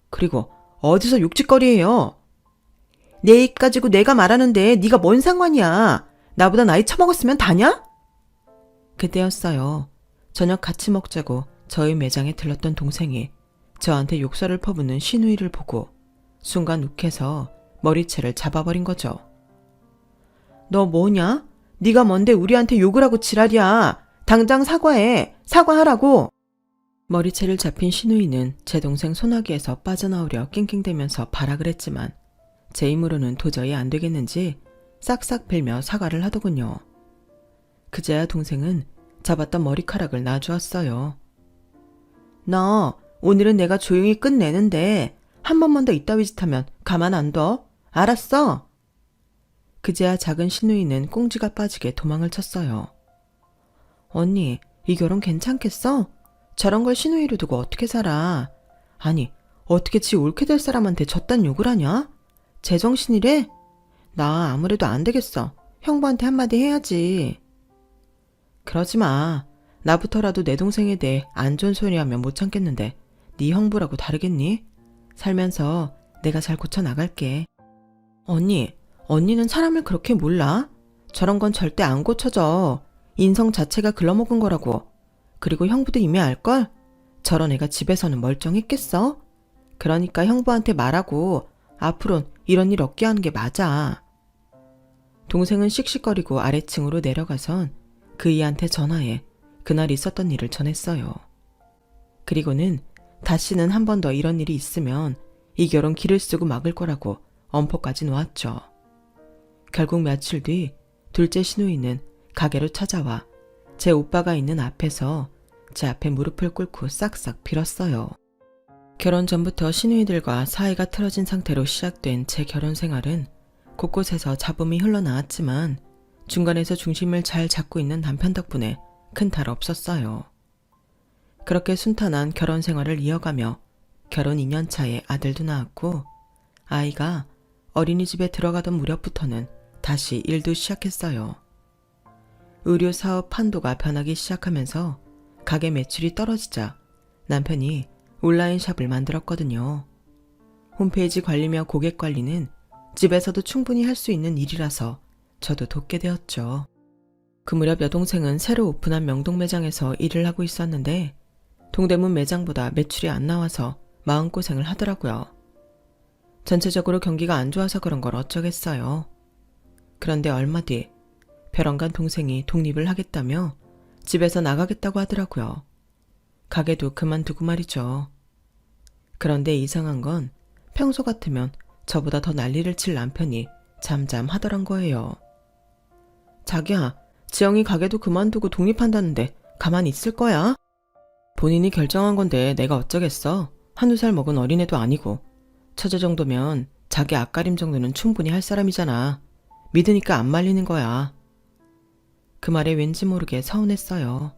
그리고 어디서 육짓거리예요? 내 입 가지고 내가 말하는데 네가 뭔 상관이야. 나보다 나이 처먹었으면 다냐? 그때였어요. 저녁 같이 먹자고 저희 매장에 들렀던 동생이 저한테 욕설을 퍼붓는 시누이를 보고 순간 욱해서 머리채를 잡아버린 거죠. 너 뭐냐? 네가 뭔데 우리한테 욕을 하고 지랄이야. 당장 사과해. 사과하라고. 머리채를 잡힌 시누이는 제 동생 소나기에서 빠져나오려 낑낑대면서 발악을 했지만 제 힘으로는 도저히 안 되겠는지 싹싹 빌며 사과를 하더군요. 그제야 동생은 잡았던 머리카락을 놔주었어요. 너 오늘은 내가 조용히 끝내는데 한 번만 더 이따위 짓 하면 가만 안 둬. 알았어? 그제야 작은 신우이는 꽁지가 빠지게 도망을 쳤어요. 언니, 이 결혼 괜찮겠어? 저런 걸 신우이로 두고 어떻게 살아? 아니, 어떻게 지 옳게 될 사람한테 저딴 욕을 하냐? 제정신이래? 나 아무래도 안 되겠어. 형부한테 한마디 해야지. 그러지 마. 나부터라도 내 동생에 대해 안 좋은 소리 하면 못 참겠는데 네 형부라고 다르겠니? 살면서 내가 잘 고쳐나갈게. 언니는 사람을 그렇게 몰라? 저런 건 절대 안 고쳐져. 인성 자체가 글러먹은 거라고. 그리고 형부도 이미 알걸? 저런 애가 집에서는 멀쩡했겠어? 그러니까 형부한테 말하고 앞으론 이런 일 없게 하는 게 맞아. 동생은 씩씩거리고 아래층으로 내려가선 그이한테 전화해 그날 있었던 일을 전했어요. 그리고는 다시는 한 번 더 이런 일이 있으면 이 결혼 길을 쓰고 막을 거라고 엄포까지 놓았죠. 결국 며칠 뒤 둘째 신우이는 가게로 찾아와 제 오빠가 있는 앞에서 제 앞에 무릎을 꿇고 싹싹 빌었어요. 결혼 전부터 신우이들과 사이가 틀어진 상태로 시작된 제 결혼 생활은 곳곳에서 잡음이 흘러나왔지만 중간에서 중심을 잘 잡고 있는 남편 덕분에 큰 탈 없었어요. 그렇게 순탄한 결혼 생활을 이어가며 결혼 2년 차에 아들도 낳았고 아이가 어린이집에 들어가던 무렵부터는 다시 일도 시작했어요. 의류 사업 판도가 변하기 시작하면서 가게 매출이 떨어지자 남편이 온라인 샵을 만들었거든요. 홈페이지 관리며 고객 관리는 집에서도 충분히 할 수 있는 일이라서 저도 돕게 되었죠. 그 무렵 여동생은 새로 오픈한 명동 매장에서 일을 하고 있었는데 동대문 매장보다 매출이 안 나와서 마음고생을 하더라고요. 전체적으로 경기가 안 좋아서 그런 걸 어쩌겠어요. 그런데 얼마 뒤 벼랑간 동생이 독립을 하겠다며 집에서 나가겠다고 하더라고요. 가게도 그만두고 말이죠. 그런데 이상한 건 평소 같으면 저보다 더 난리를 칠 남편이 잠잠하더란 거예요. 자기야, 지영이 가게도 그만두고 독립한다는데 가만히 있을 거야? 본인이 결정한 건데 내가 어쩌겠어. 한두 살 먹은 어린애도 아니고 처제 정도면 자기 앞가림 정도는 충분히 할 사람이잖아. 믿으니까 안 말리는 거야. 그 말에 왠지 모르게 서운했어요.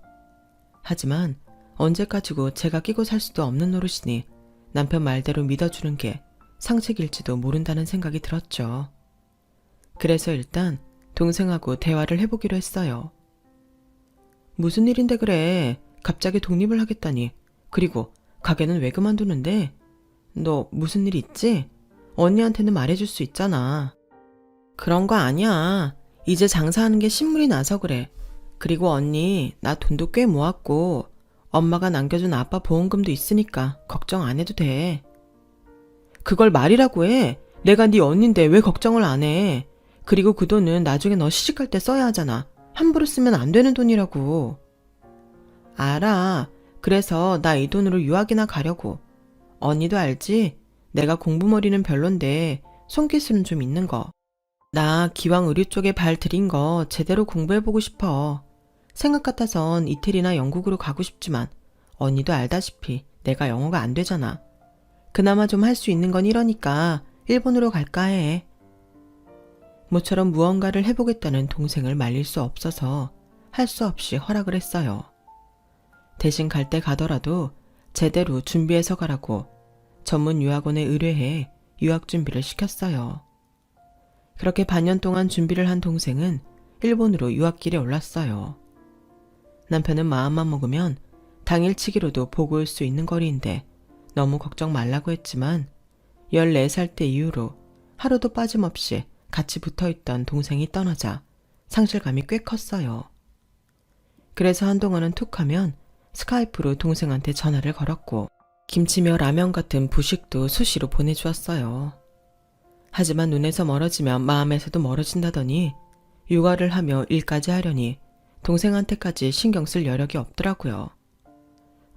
하지만 언제까지고 제가 끼고 살 수도 없는 노릇이니 남편 말대로 믿어주는 게 상책일지도 모른다는 생각이 들었죠. 그래서 일단 동생하고 대화를 해보기로 했어요. 무슨 일인데 그래? 갑자기 독립을 하겠다니. 그리고 가게는 왜 그만두는데? 너 무슨 일 있지? 언니한테는 말해줄 수 있잖아. 그런 거 아니야. 이제 장사하는 게 신물이 나서 그래. 그리고 언니, 나 돈도 꽤 모았고 엄마가 남겨준 아빠 보험금도 있으니까 걱정 안 해도 돼. 그걸 말이라고 해. 내가 네 언니인데 왜 걱정을 안 해. 그리고 그 돈은 나중에 너 시집갈 때 써야 하잖아. 함부로 쓰면 안 되는 돈이라고. 알아. 그래서 나 이 돈으로 유학이나 가려고. 언니도 알지? 내가 공부머리는 별론데 손기술은 좀 있는 거. 나 기왕 의류 쪽에 발 들인 거 제대로 공부해보고 싶어. 생각 같아선 이태리나 영국으로 가고 싶지만 언니도 알다시피 내가 영어가 안 되잖아. 그나마 좀 할 수 있는 건 이러니까 일본으로 갈까 해. 모처럼 무언가를 해보겠다는 동생을 말릴 수 없어서 할 수 없이 허락을 했어요. 대신 갈 때 가더라도 제대로 준비해서 가라고 전문 유학원에 의뢰해 유학 준비를 시켰어요. 그렇게 반년 동안 준비를 한 동생은 일본으로 유학길에 올랐어요. 남편은 마음만 먹으면 당일치기로도 보고 올 수 있는 거리인데 너무 걱정 말라고 했지만 14살 때 이후로 하루도 빠짐없이 같이 붙어있던 동생이 떠나자 상실감이 꽤 컸어요. 그래서 한동안은 툭하면 스카이프로 동생한테 전화를 걸었고 김치며 라면 같은 부식도 수시로 보내주었어요. 하지만 눈에서 멀어지면 마음에서도 멀어진다더니 육아를 하며 일까지 하려니 동생한테까지 신경 쓸 여력이 없더라고요.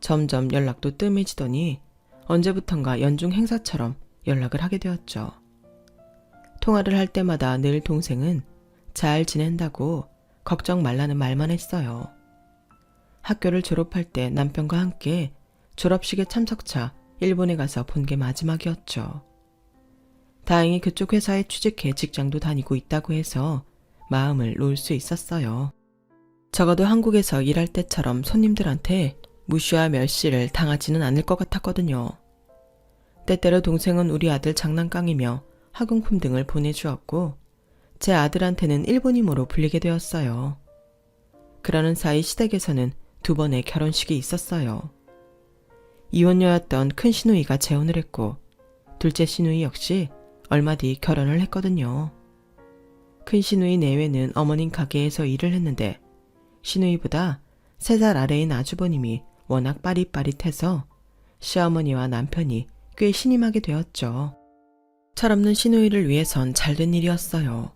점점 연락도 뜸해지더니 언제부턴가 연중 행사처럼 연락을 하게 되었죠. 통화를 할 때마다 늘 동생은 잘 지낸다고 걱정 말라는 말만 했어요. 학교를 졸업할 때 남편과 함께 졸업식에 참석차 일본에 가서 본 게 마지막이었죠. 다행히 그쪽 회사에 취직해 직장도 다니고 있다고 해서 마음을 놓을 수 있었어요. 적어도 한국에서 일할 때처럼 손님들한테 무시와 멸시를 당하지는 않을 것 같았거든요. 때때로 동생은 우리 아들 장난감이며 학용품 등을 보내주었고 제 아들한테는 일본이모로 불리게 되었어요. 그러는 사이 시댁에서는 2번의 결혼식이 있었어요. 이혼녀였던 큰 시누이가 재혼을 했고 둘째 시누이 역시 얼마 뒤 결혼을 했거든요. 큰 시누이 내외는 어머님 가게에서 일을 했는데 시누이보다 3살 아래인 아주버님이 워낙 빠릿빠릿해서 시어머니와 남편이 꽤 신임하게 되었죠. 철없는 시누이를 위해선 잘된 일이었어요.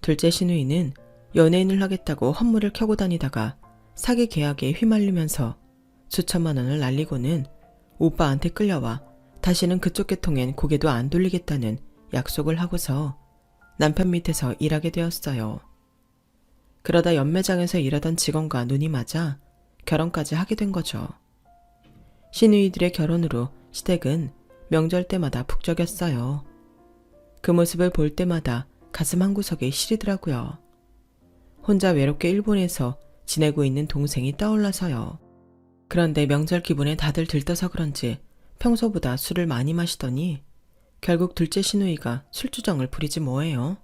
둘째 시누이는 연예인을 하겠다고 헛물을 켜고 다니다가 사기 계약에 휘말리면서 수천만 원을 날리고는 오빠한테 끌려와 다시는 그쪽 계통엔 고개도 안 돌리겠다는 약속을 하고서 남편 밑에서 일하게 되었어요. 그러다 연매장에서 일하던 직원과 눈이 맞아 결혼까지 하게 된 거죠. 시누이들의 결혼으로 시댁은 명절 때마다 북적였어요. 그 모습을 볼 때마다 가슴 한구석에 시리더라고요. 혼자 외롭게 일본에서 지내고 있는 동생이 떠올라서요. 그런데 명절 기분에 다들 들떠서 그런지 평소보다 술을 많이 마시더니 결국 둘째 시누이가 술주정을 부리지 뭐예요.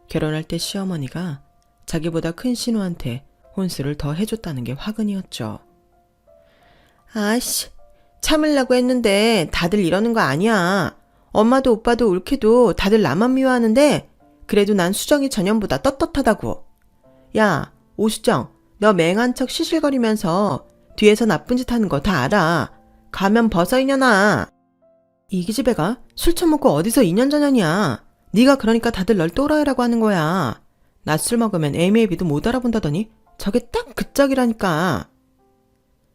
결혼할 때 시어머니가 자기보다 큰 시누한테 혼수를 더 해줬다는 게 화근이었죠. 아씨, 참으려고 했는데 다들 이러는 거 아니야. 엄마도 오빠도 옳게도 다들 나만 미워하는데 그래도 난 수정이 전년보다 떳떳하다고. 야, 오수정, 너 맹한 척 시실거리면서 뒤에서 나쁜 짓 하는 거 다 알아. 가면 벗어 이년아. 이 기집애가 술 처먹고 어디서 2년 전년이야. 네가 그러니까 다들 널 또라이라고 하는 거야. 나 술 먹으면 애미애비도 못 알아본다더니 저게 딱 그 짝이라니까.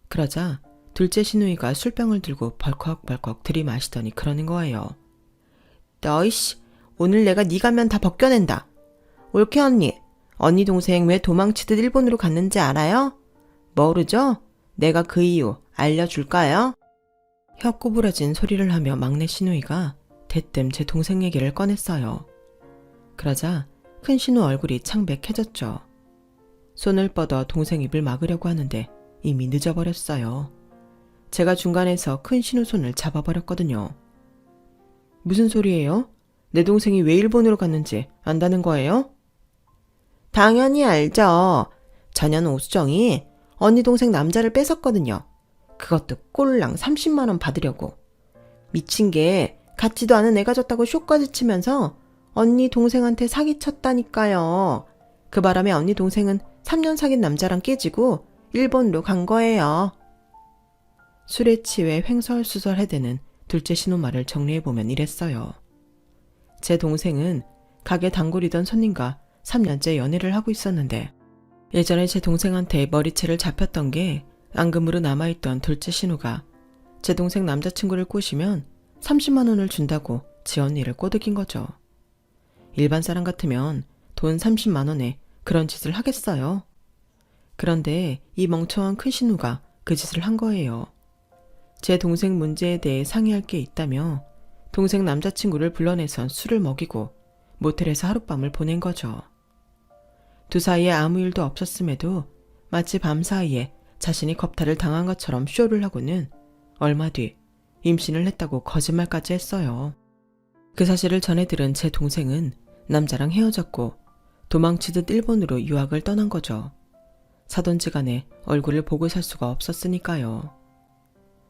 그러자 둘째 시누이가 술병을 들고 벌컥벌컥 들이마시더니 그러는 거예요. 너이씨, 오늘 내가 네 가면 다 벗겨낸다. 올케 언니 동생 왜 도망치듯 일본으로 갔는지 알아요? 모르죠? 내가 그 이유 알려줄까요? 혀 구부러진 소리를 하며 막내 시누이가 대뜸 제 동생 얘기를 꺼냈어요. 그러자 큰 시누 얼굴이 창백해졌죠. 손을 뻗어 동생 입을 막으려고 하는데 이미 늦어버렸어요. 제가 중간에서 큰 시누 손을 잡아버렸거든요. 무슨 소리예요? 내 동생이 왜 일본으로 갔는지 안다는 거예요? 당연히 알죠. 전현 오수정이 언니 동생 남자를 뺏었거든요. 그것도 꼴랑 30만 원 받으려고. 미친 게 같지도 않은 애가 졌다고 쇼까지 치면서 언니 동생한테 사기쳤다니까요. 그 바람에 언니 동생은 3년 사귄 남자랑 깨지고 일본으로 간 거예요. 술에 취해 횡설수설 해대는 둘째 시누 말을 정리해보면 이랬어요. 제 동생은 가게 단골이던 손님과 3년째 연애를 하고 있었는데 예전에 제 동생한테 머리채를 잡혔던 게 앙금으로 남아있던 둘째 시누가 제 동생 남자친구를 꼬시면 30만 원을 준다고 지 언니를 꼬드긴 거죠. 일반 사람 같으면 돈 30만 원에 그런 짓을 하겠어요. 그런데 이 멍청한 큰 시누가 그 짓을 한 거예요. 제 동생 문제에 대해 상의할 게 있다며 동생 남자친구를 불러내선 술을 먹이고 모텔에서 하룻밤을 보낸 거죠. 두 사이에 아무 일도 없었음에도 마치 밤사이에 자신이 겁탈을 당한 것처럼 쇼를 하고는 얼마 뒤 임신을 했다고 거짓말까지 했어요. 그 사실을 전해 들은 제 동생은 남자랑 헤어졌고 도망치듯 일본으로 유학을 떠난 거죠. 사돈지간에 얼굴을 보고 살 수가 없었으니까요.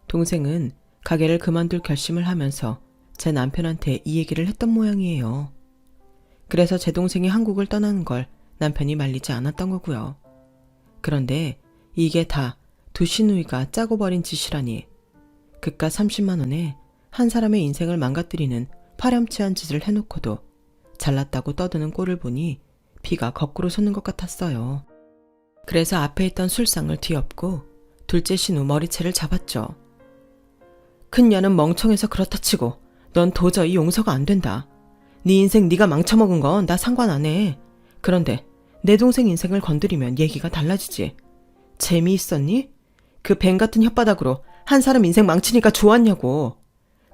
동생은 가게를 그만둘 결심을 하면서 제 남편한테 이 얘기를 했던 모양이에요. 그래서 제 동생이 한국을 떠나는 걸 남편이 말리지 않았던 거고요. 그런데 이게 다 두 시누이가 짜고 버린 짓이라니 그깟 30만 원에 한 사람의 인생을 망가뜨리는 파렴치한 짓을 해놓고도 잘났다고 떠드는 꼴을 보니 피가 거꾸로 솟는 것 같았어요. 그래서 앞에 있던 술상을 뒤엎고 둘째 시누 머리채를 잡았죠. 큰 년은 멍청해서 그렇다 치고 넌 도저히 용서가 안 된다. 네 인생 네가 망쳐먹은 건 나 상관 안 해. 그런데 내 동생 인생을 건드리면 얘기가 달라지지. 재미있었니? 그 뱀 같은 혓바닥으로 한 사람 인생 망치니까 좋았냐고.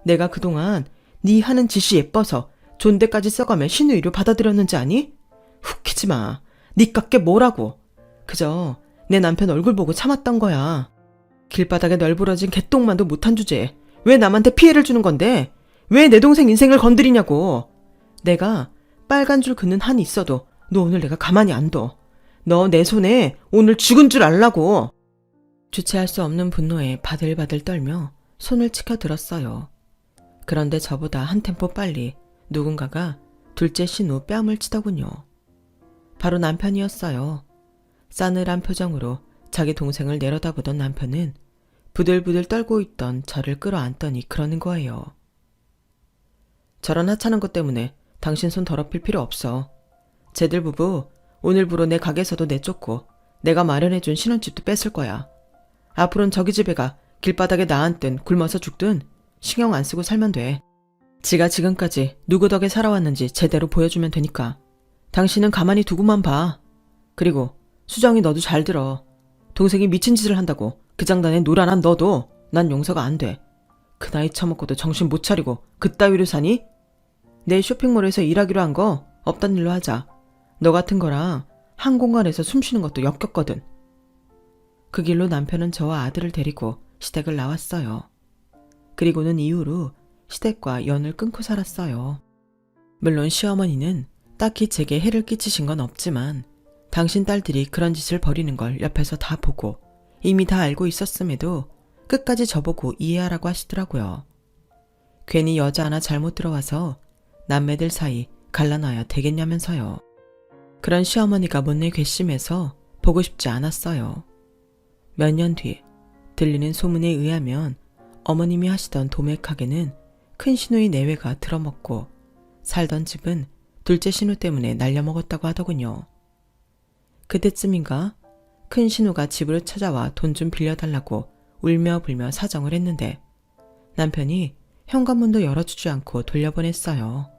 내가 그동안 네 하는 짓이 예뻐서 존대까지 써가며 신우이로 받아들였는지 아니? 훅히지 마. 니깎게 뭐라고. 그저 내 남편 얼굴 보고 참았던 거야. 길바닥에 널브러진 개똥만도 못한 주제에 왜 남한테 피해를 주는 건데? 왜 내 동생 인생을 건드리냐고. 내가 빨간 줄 긋는 한이 있어도 너 오늘 내가 가만히 안 둬. 너 내 손에 오늘 죽은 줄 알라고. 주체할 수 없는 분노에 바들바들 떨며 손을 치켜들었어요. 그런데 저보다 한 템포 빨리 누군가가 둘째 신우 뺨을 치더군요. 바로 남편이었어요. 싸늘한 표정으로 자기 동생을 내려다보던 남편은 부들부들 떨고 있던 저를 끌어안더니 그러는 거예요. 저런 하찮은 것 때문에 당신 손 더럽힐 필요 없어. 쟤들 부부 오늘부로 내 가게에서도 내쫓고 내가 마련해준 신혼집도 뺏을 거야. 앞으로는 저기 집에 가 길바닥에 나앉든 굶어서 죽든 신경 안 쓰고 살면 돼. 지가 지금까지 누구 덕에 살아왔는지 제대로 보여주면 되니까. 당신은 가만히 두고만 봐. 그리고 수정이 너도 잘 들어. 동생이 미친 짓을 한다고 그 장단에 노란한 너도 난 용서가 안 돼. 그 나이 처먹고도 정신 못 차리고 그따위로 사니? 내일 쇼핑몰에서 일하기로 한 거 없단 일로 하자. 너 같은 거랑 한 공간에서 숨 쉬는 것도 역겹거든. 그 길로 남편은 저와 아들을 데리고 시댁을 나왔어요. 그리고는 이후로 시댁과 연을 끊고 살았어요. 물론 시어머니는 딱히 제게 해를 끼치신 건 없지만 당신 딸들이 그런 짓을 벌이는 걸 옆에서 다 보고 이미 다 알고 있었음에도 끝까지 저보고 이해하라고 하시더라고요. 괜히 여자 하나 잘못 들어와서 남매들 사이 갈라놔야 되겠냐면서요. 그런 시어머니가 못내 괘씸해서 보고 싶지 않았어요. 몇 년 뒤 들리는 소문에 의하면 어머님이 하시던 도매 가게는 큰 신우의 내외가 들어먹고 살던 집은 둘째 신우 때문에 날려먹었다고 하더군요. 그때쯤인가 큰 신우가 집으로 찾아와 돈 좀 빌려달라고 울며 불며 사정을 했는데 남편이 현관문도 열어주지 않고 돌려보냈어요.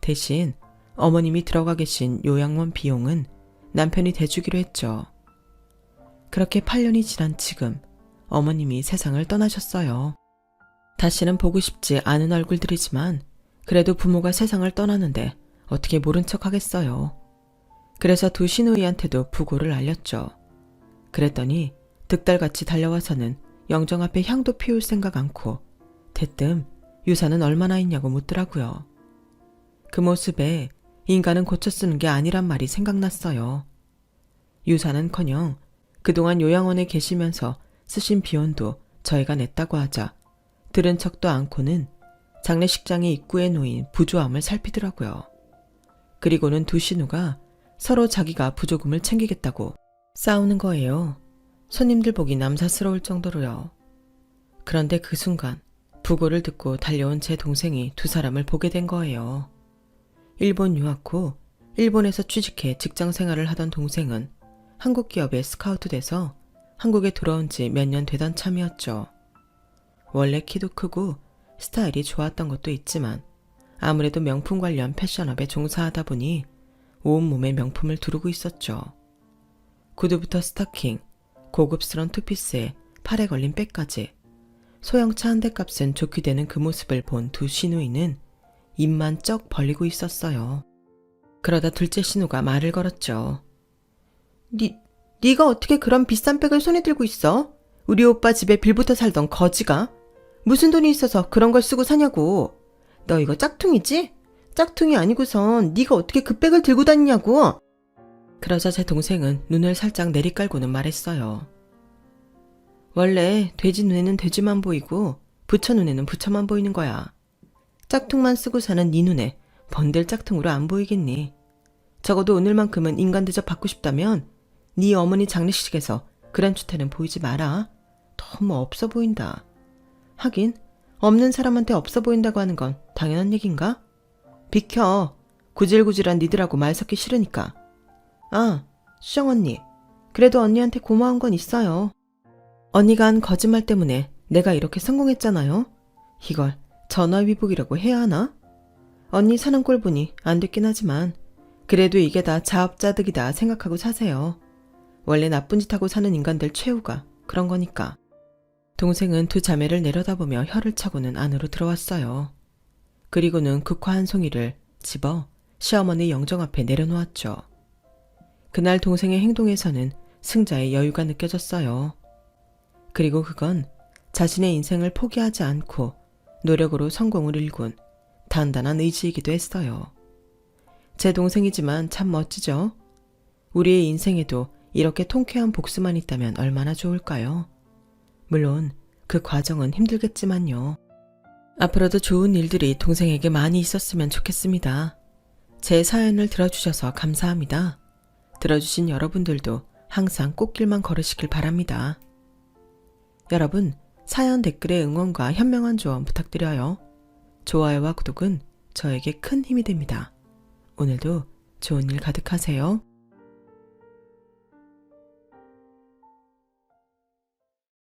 대신 어머님이 들어가 계신 요양원 비용은 남편이 대주기로 했죠. 그렇게 8년이 지난 지금 어머님이 세상을 떠나셨어요. 다시는 보고 싶지 않은 얼굴들이지만 그래도 부모가 세상을 떠나는데 어떻게 모른 척 하겠어요. 그래서 두 시누이한테도 부고를 알렸죠. 그랬더니 득달같이 달려와서는 영정 앞에 향도 피울 생각 않고 대뜸 유산은 얼마나 있냐고 묻더라고요. 그 모습에 인간은 고쳐 쓰는 게 아니란 말이 생각났어요. 유산은커녕 그동안 요양원에 계시면서 쓰신 비용도 저희가 냈다고 하자 들은 척도 않고는 장례식장의 입구에 놓인 부조함을 살피더라고요. 그리고는 두 신우가 서로 자기가 부조금을 챙기겠다고 싸우는 거예요. 손님들 보기 남사스러울 정도로요. 그런데 그 순간 부고를 듣고 달려온 제 동생이 두 사람을 보게 된 거예요. 일본 유학 후 일본에서 취직해 직장 생활을 하던 동생은 한국 기업에 스카우트 돼서 한국에 돌아온 지 몇 년 되던 참이었죠. 원래 키도 크고 스타일이 좋았던 것도 있지만 아무래도 명품 관련 패션업에 종사하다 보니 온몸에 명품을 두르고 있었죠. 구두부터 스타킹, 고급스런 투피스에 팔에 걸린 백까지 소형차 한 대 값은 좋게 되는 그 모습을 본 두 시누이는 입만 쩍 벌리고 있었어요. 그러다 둘째 신우가 말을 걸었죠. 네가 어떻게 그런 비싼 백을 손에 들고 있어? 우리 오빠 집에 빌붙어 살던 거지가? 무슨 돈이 있어서 그런 걸 쓰고 사냐고. 너 이거 짝퉁이지? 짝퉁이 아니고선 네가 어떻게 그 백을 들고 다니냐고. 그러자 제 동생은 눈을 살짝 내리깔고는 말했어요. 원래 돼지 눈에는 돼지만 보이고 부처 눈에는 부처만 보이는 거야. 짝퉁만 쓰고 사는 네 눈에 번들 짝퉁으로 안 보이겠니? 적어도 오늘만큼은 인간 대접 받고 싶다면 네 어머니 장례식에서 그런 추태는 보이지 마라. 너무 없어 보인다. 하긴 없는 사람한테 없어 보인다고 하는 건 당연한 얘긴가? 비켜. 구질구질한 니들하고 말 섞기 싫으니까. 아, 수정 언니. 그래도 언니한테 고마운 건 있어요. 언니가 한 거짓말 때문에 내가 이렇게 성공했잖아요. 이걸 전화위복이라고 해야 하나? 언니 사는 꼴 보니 안 됐긴 하지만 그래도 이게 다 자업자득이다 생각하고 사세요. 원래 나쁜 짓 하고 사는 인간들 최후가 그런 거니까. 동생은 두 자매를 내려다보며 혀를 차고는 안으로 들어왔어요. 그리고는 국화 한 송이를 집어 시어머니 영정 앞에 내려놓았죠. 그날 동생의 행동에서는 승자의 여유가 느껴졌어요. 그리고 그건 자신의 인생을 포기하지 않고 노력으로 성공을 일군 단단한 의지이기도 했어요. 제 동생이지만 참 멋지죠? 우리의 인생에도 이렇게 통쾌한 복수만 있다면 얼마나 좋을까요? 물론 그 과정은 힘들겠지만요. 앞으로도 좋은 일들이 동생에게 많이 있었으면 좋겠습니다. 제 사연을 들어주셔서 감사합니다. 들어주신 여러분들도 항상 꽃길만 걸으시길 바랍니다. 여러분, 사연 댓글에 응원과 현명한 조언 부탁드려요. 좋아요와 구독은 저에게 큰 힘이 됩니다. 오늘도 좋은 일 가득하세요.